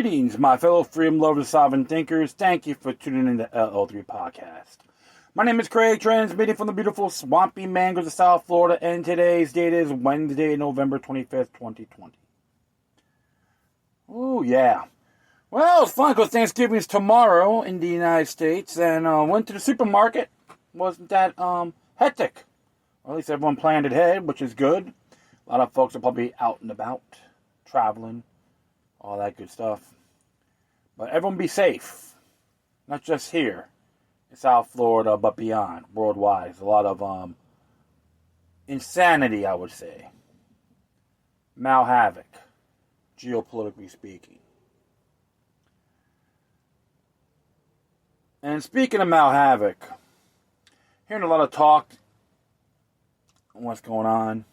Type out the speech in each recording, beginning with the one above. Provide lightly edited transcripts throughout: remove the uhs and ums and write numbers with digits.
Greetings, my fellow freedom lovers, sovereign thinkers. Thank you for tuning in to LL3 Podcast. My name is Craig, transmitting from the beautiful swampy mangroves of South Florida, and today's date is Wednesday, November 25th, 2020. Oh, yeah. Well, it's fun because Thanksgiving is tomorrow in the United States, and went to the supermarket. Wasn't that hectic? Well, at least everyone planned ahead, which is good. A lot of folks are probably out and about, traveling, all that good stuff. But everyone be safe. Not just here in South Florida, but beyond, worldwide. There's a lot of insanity, I would say. Havoc, geopolitically speaking. And speaking of havoc, hearing a lot of talk on what's going on.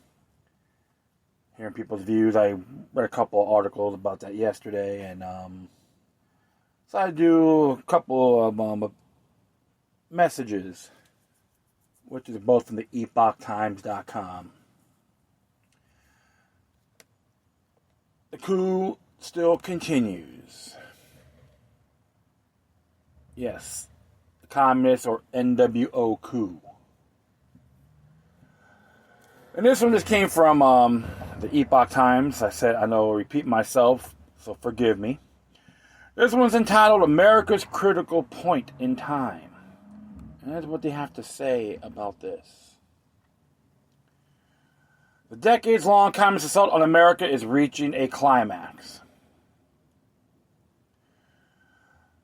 Hearing people's views. I read a couple of articles about that yesterday, and so I do a couple of messages, which is both from the epochtimes.com. The coup still continues. Yes, the communist or NWO coup. And this one just came from the Epoch Times. I said, I know I'll repeat myself, so forgive me. This one's entitled America's Critical Point in Time. And that's what they have to say about this. The decades-long communist assault on America is reaching a climax.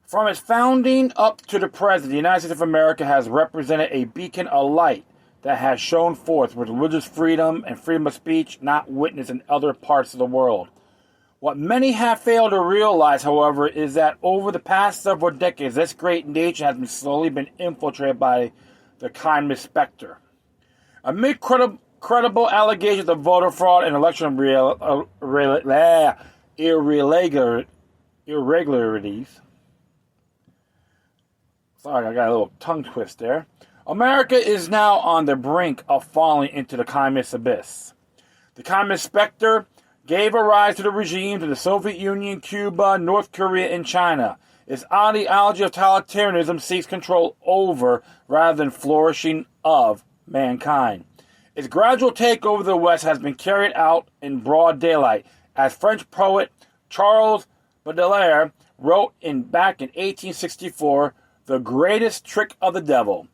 From its founding up to the present, the United States of America has represented a beacon of light that has shone forth with religious freedom and freedom of speech not witnessed in other parts of the world. What many have failed to realize, however, is that over the past several decades, this great nation has slowly been infiltrated by the communist specter. Amid credible allegations of voter fraud and election irregularities. Sorry, I got a little tongue twist there. America is now on the brink of falling into the communist abyss. The communist specter gave a rise to the regimes of the Soviet Union, Cuba, North Korea, and China. Its ideology of totalitarianism seeks control over rather than flourishing of mankind. Its gradual takeover of the West has been carried out in broad daylight, as French poet Charles Baudelaire wrote back in 1864, "The greatest trick of the devil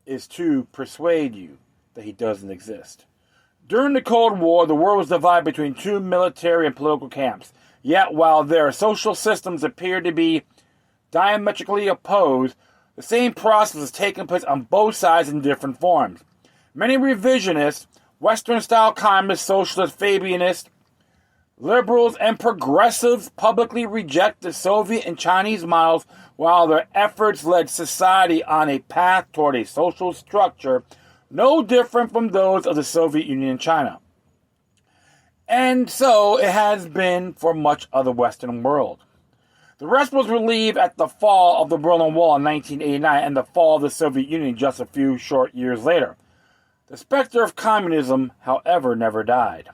is to persuade you that he doesn't exist." During the Cold War, the world was divided between two military and political camps. Yet, while their social systems appeared to be diametrically opposed, the same process was taking place on both sides in different forms. Many revisionists, Western-style communists, socialists, Fabianists, liberals, and progressives publicly reject the Soviet and Chinese models, while their efforts led society on a path toward a social structure no different from those of the Soviet Union and China. And so it has been for much of the Western world. The rest was relieved at the fall of the Berlin Wall in 1989 and the fall of the Soviet Union just a few short years later. The specter of communism, however, never died.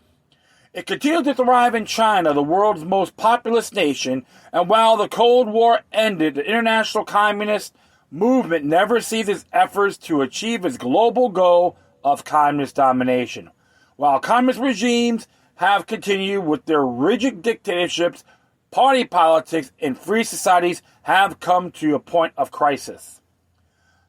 It continued to thrive in China, the world's most populous nation, and while the Cold War ended, the international communist movement never ceased its efforts to achieve its global goal of communist domination. While communist regimes have continued with their rigid dictatorships, party politics in free societies have come to a point of crisis.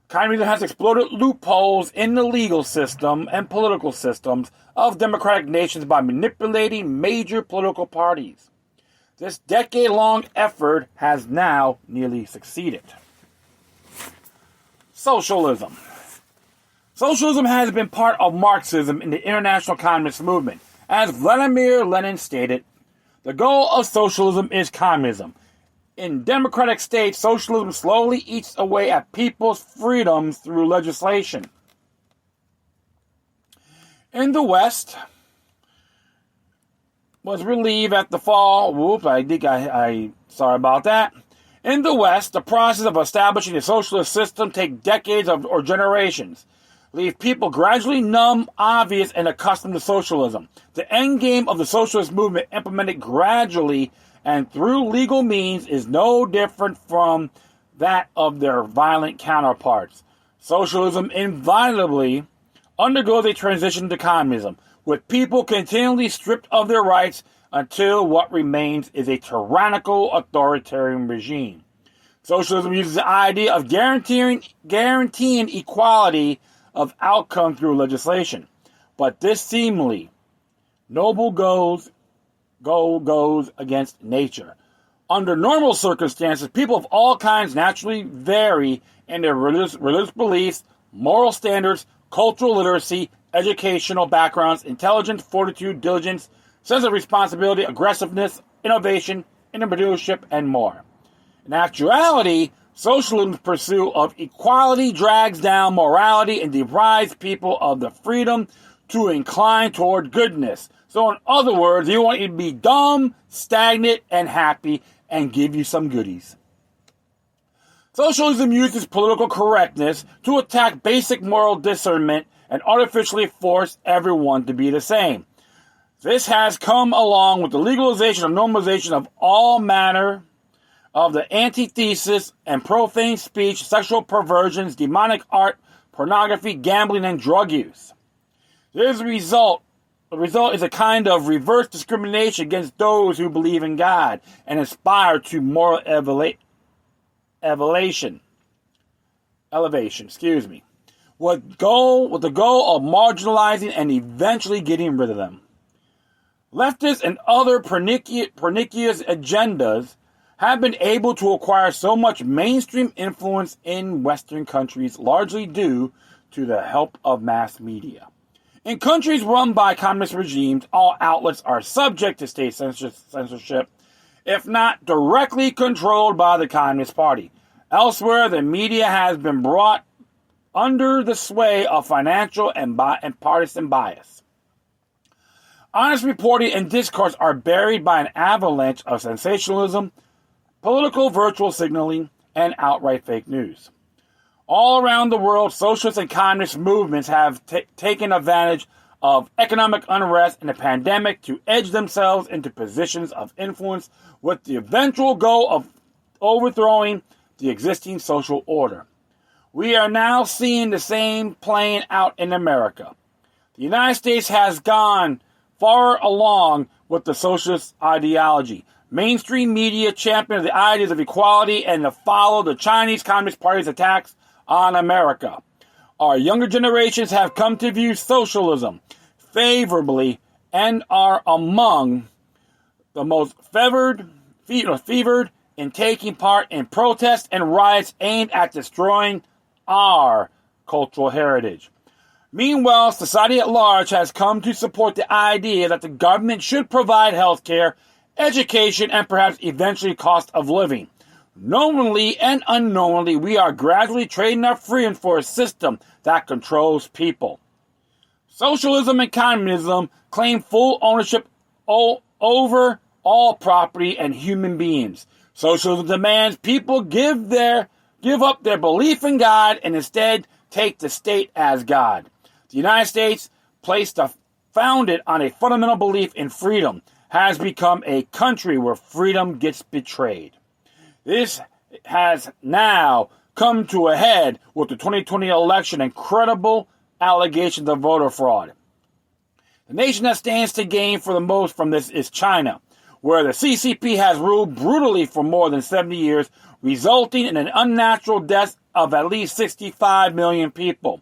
Communism has exploited loopholes in the legal system and political systems of democratic nations by manipulating major political parties. This decade-long effort has now nearly succeeded. Socialism. Socialism has been part of Marxism in the international communist movement. As Vladimir Lenin stated, the goal of socialism is communism. In democratic states, socialism slowly eats away at people's freedoms through legislation. In the West, was relieved at the fall. Sorry about that. In the West, the process of establishing a socialist system takes decades or generations. Leave people gradually numb, obvious, and accustomed to socialism. The end game of the socialist movement, implemented gradually and through legal means is no different from that of their violent counterparts. Socialism inevitably undergoes a transition to communism, with people continually stripped of their rights until what remains is a tyrannical authoritarian regime. Socialism uses the idea of guaranteeing equality of outcome through legislation. But this seemingly noble goal goes against nature. Under normal circumstances, people of all kinds naturally vary in their religious beliefs, moral standards, cultural literacy, educational backgrounds, intelligence, fortitude, diligence, sense of responsibility, aggressiveness, innovation, entrepreneurship, and more. In actuality, socialism's pursuit of equality drags down morality and deprives people of the freedom to incline toward goodness. So in other words, you want you to be dumb, stagnant, and happy, and give you some goodies. Socialism uses political correctness to attack basic moral discernment and artificially force everyone to be the same. This has come along with the legalization and normalization of all manner of the antithesis and profane speech, sexual perversions, demonic art, pornography, gambling, and drug use. The result is a kind of reverse discrimination against those who believe in God and aspire to moral elevation, with the goal of marginalizing and eventually getting rid of them. Leftists and other pernicious agendas have been able to acquire so much mainstream influence in Western countries, largely due to the help of mass media. In countries run by communist regimes, all outlets are subject to state censorship, if not directly controlled by the Communist Party. Elsewhere, the media has been brought under the sway of financial and partisan bias. Honest reporting and discourse are buried by an avalanche of sensationalism, political virtual signaling, and outright fake news. All around the world, socialist and communist movements have taken advantage of economic unrest and the pandemic to edge themselves into positions of influence with the eventual goal of overthrowing the existing social order. We are now seeing the same playing out in America. The United States has gone far along with the socialist ideology. Mainstream media champion the ideas of equality and to follow the Chinese Communist Party's attacks on America. Our younger generations have come to view socialism favorably and are among the most fevered in taking part in protests and riots aimed at destroying our cultural heritage. Meanwhile, society at large has come to support the idea that the government should provide health care, education, and perhaps eventually cost of living. Knowingly and unknowingly, we are gradually trading our freedom for a system that controls people. Socialism and communism claim full ownership over all property and human beings. Socialism demands people give up their belief in God and instead take the state as God. The United States, founded on a fundamental belief in freedom, has become a country where freedom gets betrayed. This has now come to a head with the 2020 election and credible allegations of voter fraud. The nation that stands to gain for the most from this is China, where the CCP has ruled brutally for more than 70 years, resulting in an unnatural death of at least 65 million people.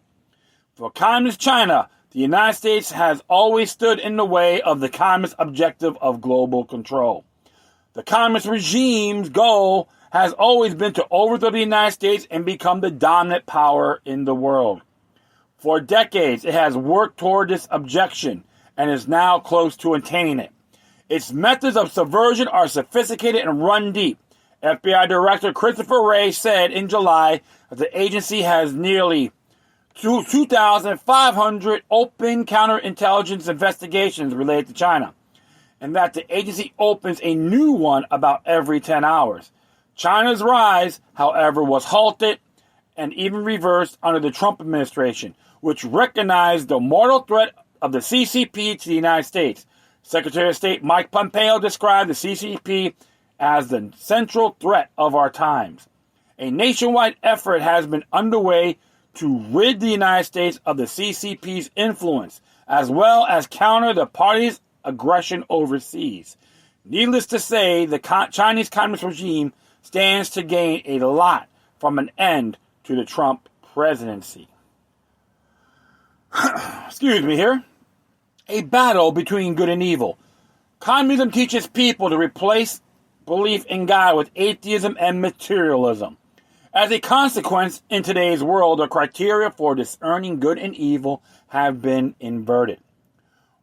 For Communist China, the United States has always stood in the way of the Communist objective of global control. The Communist regime's goal has always been to overthrow the United States and become the dominant power in the world. For decades, it has worked toward this objection and is now close to attaining it. Its methods of subversion are sophisticated and run deep. FBI Director Christopher Wray said in July that the agency has nearly 2,500 open counterintelligence investigations related to China, and that the agency opens a new one about every 10 hours. China's rise, however, was halted and even reversed under the Trump administration, which recognized the mortal threat of the CCP to the United States. Secretary of State Mike Pompeo described the CCP as the central threat of our times. A nationwide effort has been underway to rid the United States of the CCP's influence, as well as counter the party's aggression overseas. Needless to say, the Chinese Communist regime stands to gain a lot from an end to the Trump presidency. Excuse me here. A battle between good and evil. Communism teaches people to replace belief in God with atheism and materialism. As a consequence, in today's world, the criteria for discerning good and evil have been inverted.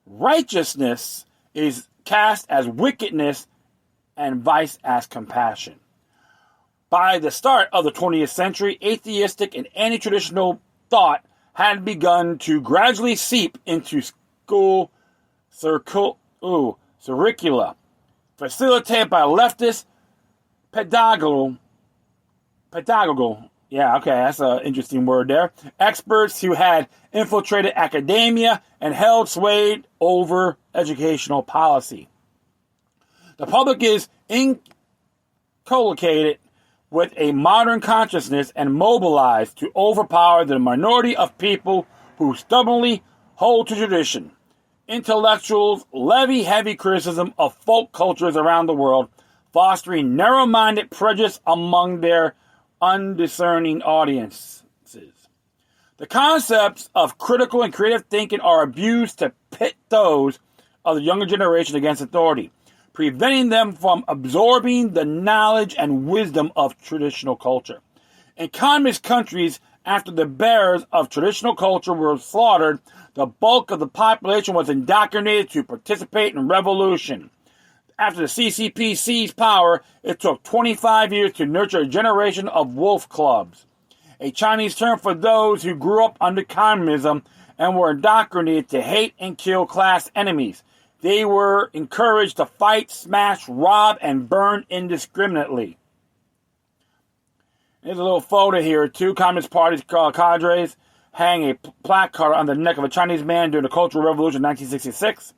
Righteousness is cast as wickedness and vice as compassion. By the start of the 20th century, atheistic and anti-traditional thought had begun to gradually seep into school curricula, facilitated by leftist pedagogical, that's an interesting word there, experts who had infiltrated academia and held sway over educational policy. The public is inculcated with a modern consciousness and mobilized to overpower the minority of people who stubbornly hold to tradition. Intellectuals levy heavy criticism of folk cultures around the world, fostering narrow-minded prejudice among their undiscerning audiences. The concepts of critical and creative thinking are abused to pit those of the younger generation against authority, preventing them from absorbing the knowledge and wisdom of traditional culture. In communist countries, after the bearers of traditional culture were slaughtered, the bulk of the population was indoctrinated to participate in revolution. After the CCP seized power, it took 25 years to nurture a generation of wolf clubs, a Chinese term for those who grew up under communism and were indoctrinated to hate and kill class enemies. They were encouraged to fight, smash, rob, and burn indiscriminately. Here's a little photo here. Two Communist Party cadres hang a placard on the neck of a Chinese man during the Cultural Revolution in 1966.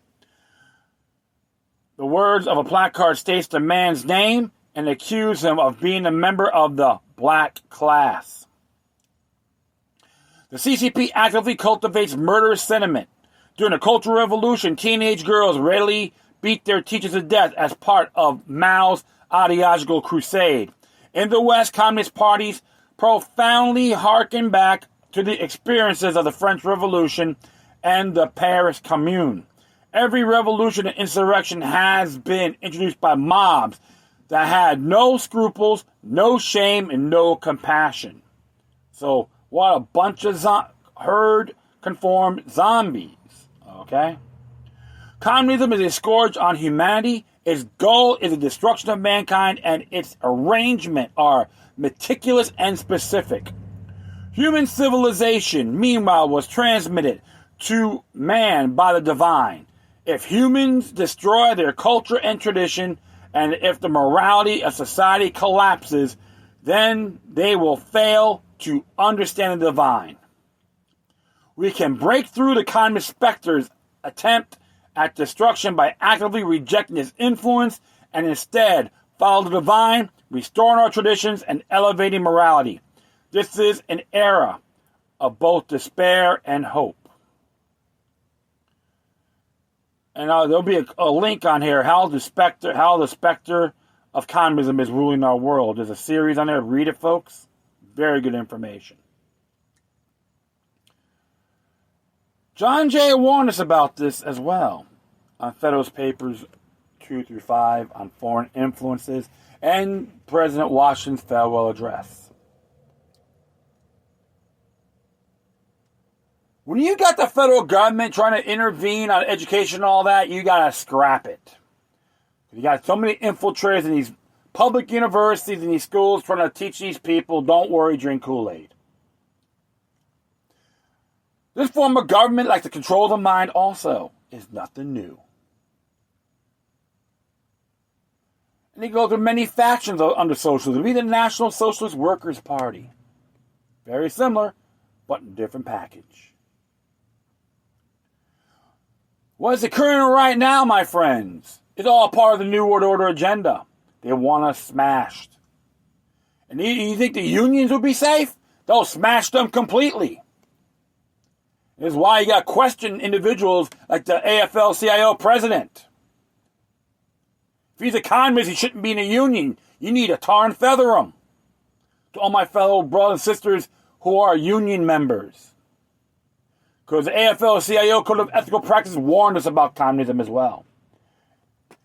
The words of a placard states the man's name and accuse him of being a member of the black class. The CCP actively cultivates murderous sentiment. During the Cultural Revolution, teenage girls readily beat their teachers to death as part of Mao's ideological crusade. In the West, communist parties profoundly harken back to the experiences of the French Revolution and the Paris Commune. Every revolution and insurrection has been introduced by mobs that had no scruples, no shame, and no compassion. So, what a bunch of herd-conformed zombies. Okay? Communism is a scourge on humanity. Its goal is the destruction of mankind, and its arrangement are meticulous and specific. Human civilization, meanwhile, was transmitted to man by the divine. If humans destroy their culture and tradition, and if the morality of society collapses, then they will fail to understand the divine. We can break through the communist specter's attempt at destruction by actively rejecting its influence and instead follow the divine, restoring our traditions and elevating morality. This is an era of both despair and hope. And there'll be a link on here how the specter of communism is ruling our world. There's a series on there. Read it, folks. Very good information. John Jay warned us about this as well on Federalist Papers 2 through 5 on foreign influences and President Washington's farewell address. When you got the federal government trying to intervene on education and all that, you got to scrap it. You got so many infiltrators in these public universities and these schools trying to teach these people, don't worry, drink Kool-Aid. This form of government, like to control the mind also, is nothing new. And they go through many factions under socialism. Be the National Socialist Workers' Party. Very similar, but in a different package. What is occurring right now, my friends? It's all part of the New World Order agenda. They want us smashed. And you think the unions will be safe? They'll smash them completely. This is why you got to question individuals like the AFL-CIO president. If he's a communist, he shouldn't be in a union. You need to tar and feather him. To all my fellow brothers and sisters who are union members. Because the AFL-CIO Code of Ethical Practice warned us about communism as well.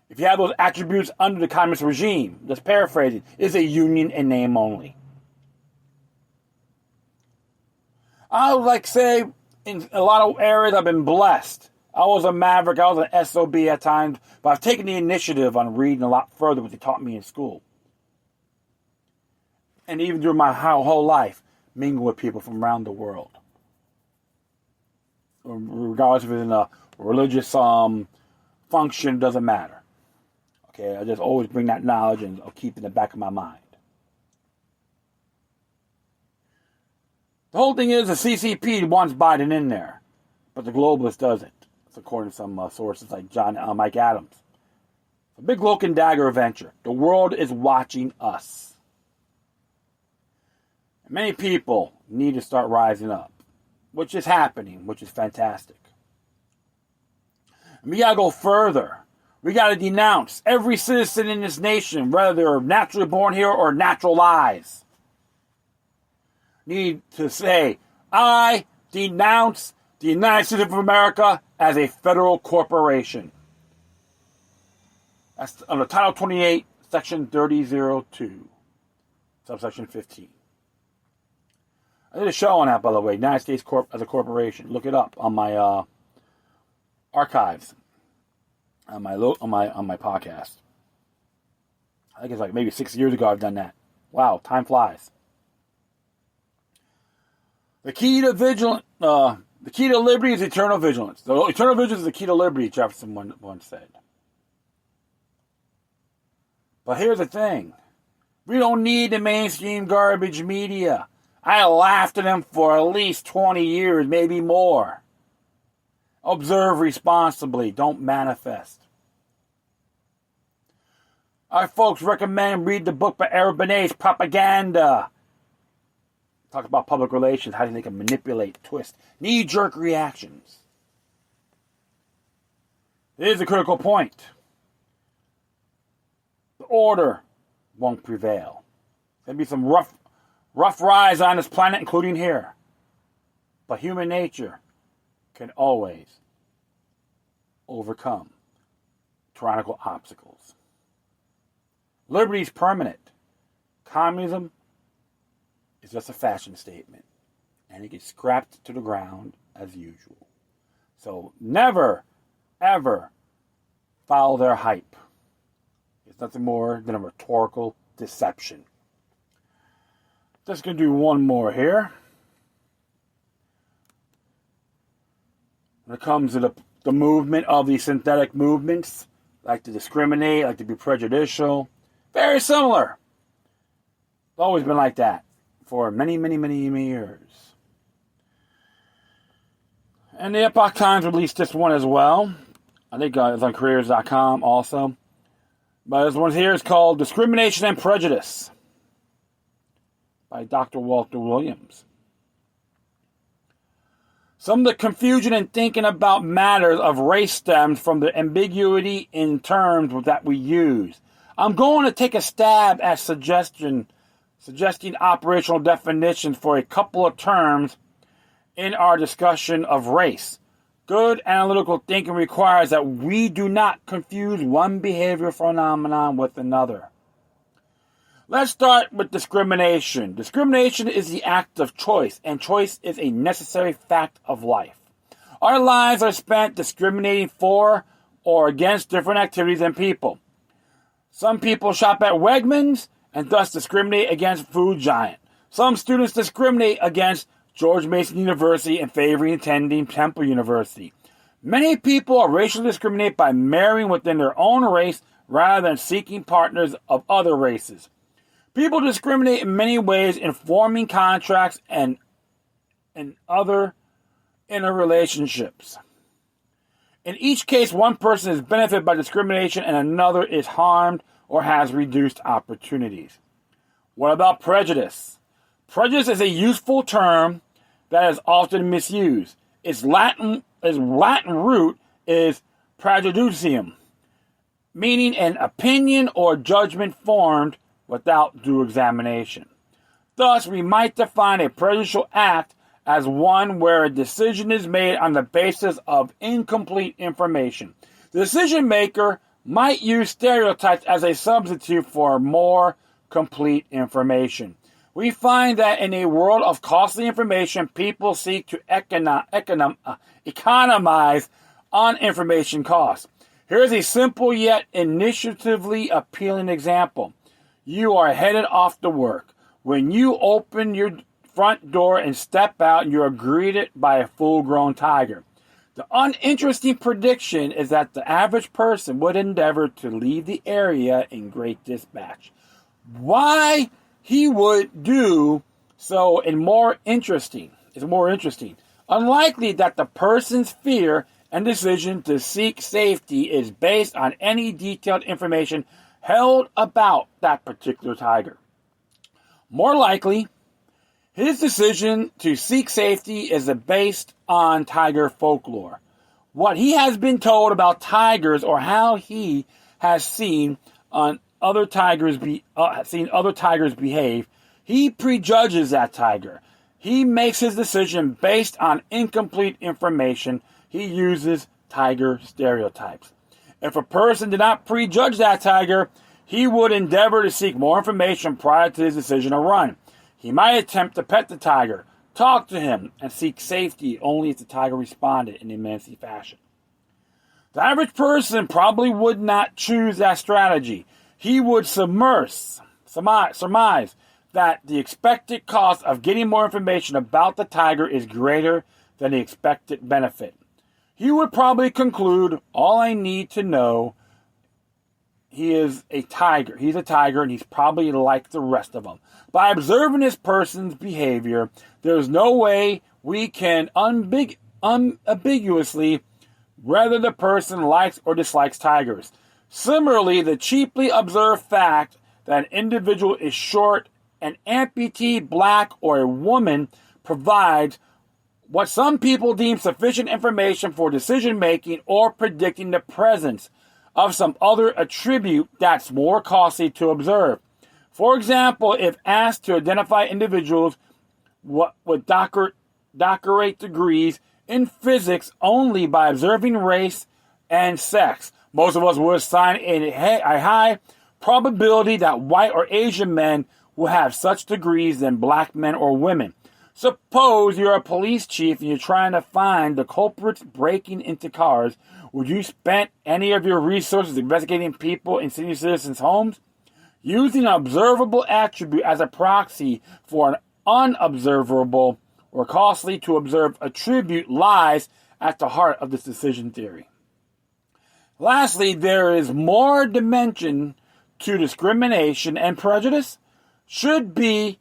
If you have those attributes under the communist regime, just paraphrasing, is a union in name only. I would like to say, in a lot of areas I've been blessed. I was a maverick, I was an SOB at times, but I've taken the initiative on reading a lot further what they taught me in school. And even through my whole life, mingle with people from around the world. Regardless if it's in a religious function, doesn't matter. Okay, I just always bring that knowledge and I'll keep it in the back of my mind. The whole thing is the CCP wants Biden in there, but the globalist doesn't. That's according to some sources like Mike Adams. It's a big cloak and dagger adventure. The world is watching us. And many people need to start rising up, which is happening, which is fantastic. And we got to go further. We got to denounce every citizen in this nation, whether they're naturally born here or naturalized. Need to say, I denounce the United States of America as a federal corporation. That's under Title 28, Section 3002, subsection 15. I did a show on that, by the way, United States as a corporation. Look it up on my archives, on my podcast. I think it's like maybe 6 years ago I've done that. Wow, time flies. The key to liberty is eternal vigilance. The eternal vigilance is the key to liberty, Jefferson once said. But here's the thing. We don't need the mainstream garbage media. I laughed at them for at least 20 years, maybe more. Observe responsibly. Don't manifest. Our folks recommend read the book by Eric Benet's Propaganda. Talk about public relations, how they can manipulate, twist, knee-jerk reactions. Here's a critical point. The order won't prevail. There'll be some rough rides on this planet, including here. But human nature can always overcome tyrannical obstacles. Liberty is permanent. Communism is just a fashion statement. And it gets scrapped to the ground as usual. So never, ever follow their hype. It's nothing more than a rhetorical deception. Just going to do one more here. When it comes to the movement of the synthetic movements, like to discriminate, like to be prejudicial, very similar. It's always been like that for many, many, many, many years. And the Epoch Times released this one as well. I think it's on careers.com also. But this one here is called Discrimination and Prejudice by Dr. Walter Williams. Some of the confusion in thinking about matters of race stems from the ambiguity in terms that we use. I'm going to take a stab at suggesting operational definitions for a couple of terms in our discussion of race. Good analytical thinking requires that we do not confuse one behavioral phenomenon with another. Let's start with discrimination. Discrimination is the act of choice, and choice is a necessary fact of life. Our lives are spent discriminating for or against different activities and people. Some people shop at Wegmans and thus discriminate against Food Giant. Some students discriminate against George Mason University and favoring attending Temple University. Many people are racially discriminated by marrying within their own race rather than seeking partners of other races. People discriminate in many ways in forming contracts and other interrelationships. In each case, one person is benefited by discrimination and another is harmed or has reduced opportunities. What about prejudice? Prejudice is a useful term that is often misused. Its Latin root is prejudicium, meaning an opinion or judgment formed without due examination. Thus, we might define a prejudicial act as one where a decision is made on the basis of incomplete information. The decision maker might use stereotypes as a substitute for more complete information. We find that in a world of costly information, people seek to economize on information costs. Here's a simple yet initiatively appealing example. You are headed off to work. When you open your front door and step out, you are greeted by a full-grown tiger. The uninteresting prediction is that the average person would endeavor to leave the area in great dispatch. Why he would do so is more interesting. Unlikely that the person's fear and decision to seek safety is based on any detailed information held about that particular tiger. More likely, his decision to seek safety is based on tiger folklore. What he has been told about tigers or how he has seen other tigers behave, he prejudges that tiger. He makes his decision based on incomplete information. He uses tiger stereotypes. If a person did not prejudge that tiger, he would endeavor to seek more information prior to his decision to run. He might attempt to pet the tiger, talk to him, and seek safety only if the tiger responded in a menacing fashion. The average person probably would not choose that strategy. He would surmise that the expected cost of getting more information about the tiger is greater than the expected benefit. He would probably conclude, all I need to know, he is a tiger. He's a tiger, and he's probably like the rest of them. By observing this person's behavior, there's no way we can unambiguously whether the person likes or dislikes tigers. Similarly, the cheaply observed fact that an individual is short, an amputee, black, or a woman provides what some people deem sufficient information for decision-making or predicting the presence of some other attribute that's more costly to observe. For example, if asked to identify individuals with doctorate degrees in physics only by observing race and sex, most of us would assign a high probability that white or Asian men will have such degrees than black men or women. Suppose you're a police chief and you're trying to find the culprits breaking into cars. Would you spend any of your resources investigating people in senior citizens' homes? Using an observable attribute as a proxy for an unobservable or costly to observe attribute lies at the heart of this decision theory. Lastly, there is more dimension to discrimination and prejudice. Should be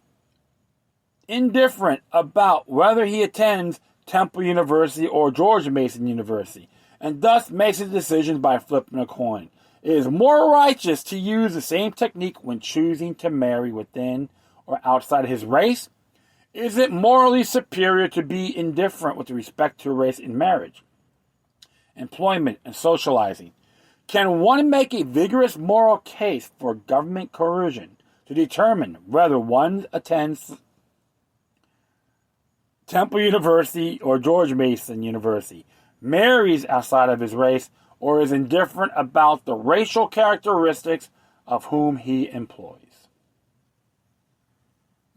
indifferent about whether he attends Temple University or George Mason University, and thus makes his decisions by flipping a coin. It is more righteous to use the same technique when choosing to marry within or outside his race. Is it morally superior to be indifferent with respect to race in marriage, employment, and socializing? Can one make a vigorous moral case for government coercion to determine whether one attends Temple University or George Mason University, marries outside of his race, or is indifferent about the racial characteristics of whom he employs?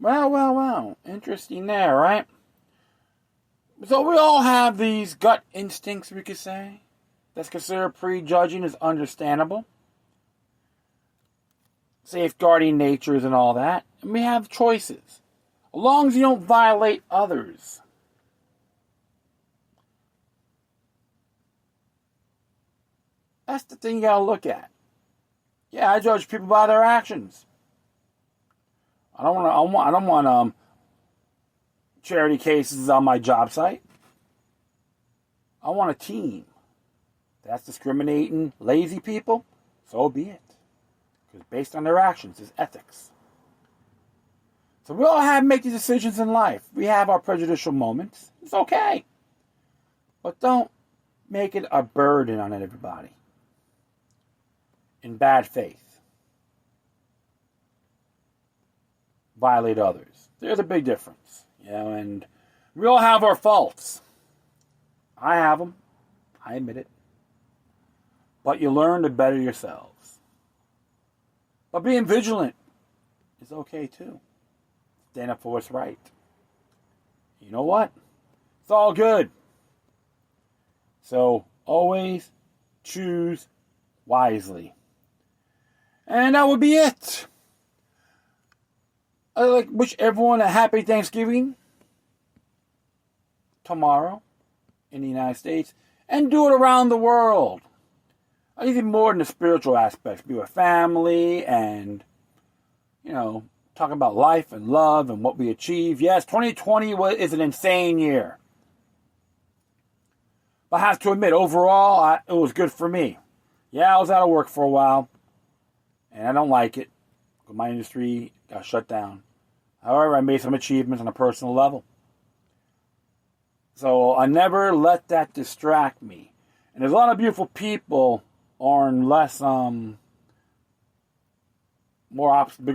Well. Interesting there, right? So we all have these gut instincts, we could say, that's considered prejudging is understandable. Safeguarding natures and all that. And we have choices. As long as you don't violate others. That's the thing you gotta look at. Yeah, I judge people by their actions. I don't want charity cases on my job site. I want a team. That's discriminating lazy people. So be it. Because based on their actions is ethics. So we all have to make these decisions in life. We have our prejudicial moments. It's okay. But don't make it a burden on everybody. In bad faith. Violate others. There's a big difference. And we all have our faults. I have them. I admit it. But you learn to better yourselves. But being vigilant is okay too. Stand up for what's right. You know what? It's all good. So always choose wisely. And that would be it. I wish everyone a happy Thanksgiving tomorrow in the United States, and do it around the world. Even more than the spiritual aspects. Be with family and, talking about life and love and what we achieve. Yes, 2020 is an insane year. But I have to admit, overall, it was good for me. Yeah, I was out of work for a while, and I don't like it. My industry got shut down. However, I made some achievements on a personal level. So I never let that distract me. And there's a lot of beautiful people on less, bigger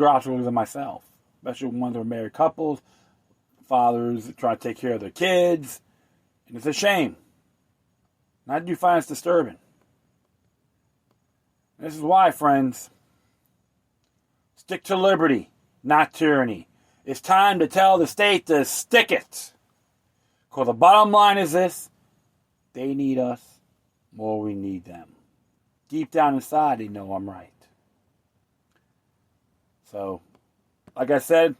obstacles than myself. Especially ones that are married couples, fathers that try to take care of their kids. And it's a shame. And I do find it's disturbing. This is why, friends, stick to liberty, not tyranny. It's time to tell the state to stick it. Because the bottom line is this: they need us more we need them. Deep down inside, they know I'm right. So, like I said,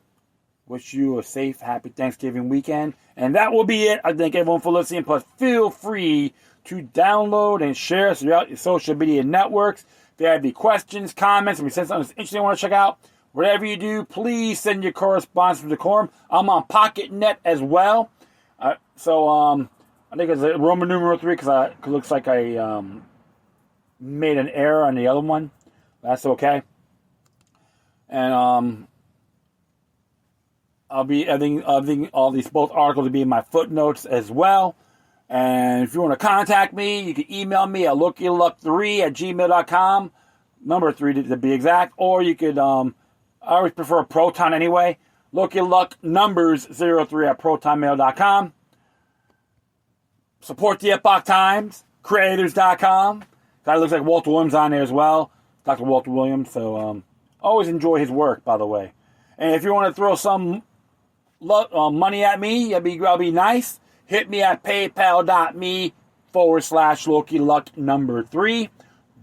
wish you a safe, happy Thanksgiving weekend. And that will be it. I thank everyone for listening. Plus, feel free to download and share us throughout your social media networks. If you have any questions, comments, or if you send something that's interesting you want to check out, whatever you do, please send your correspondence to Decorum. I'm on PocketNet as well. I think it's Roman numeral 3 because it looks like I made an error on the other one. That's okay. And I'll be editing all these both articles to be in my footnotes as well. And if you want to contact me, you can email me at lookyaluck3@gmail.com. Number 3 to be exact. Or you could, I always prefer Proton anyway. lookyaluck03@protonmail.com. Support the Epoch Times, creators.com. Guy looks like Walter Williams on there as well. Dr. Walter Williams. So, always enjoy his work, by the way. And if you want to throw some money at me, that'll be nice. Hit me at paypal.me/LokiLuck3.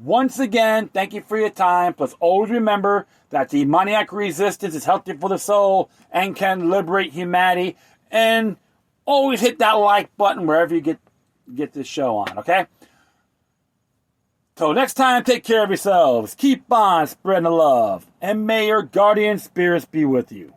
Once again, thank you for your time. Plus, always remember that the demoniac resistance is healthy for the soul and can liberate humanity. And always hit that like button wherever you get this show on, okay? So next time, take care of yourselves. Keep on spreading the love. And may your guardian spirits be with you.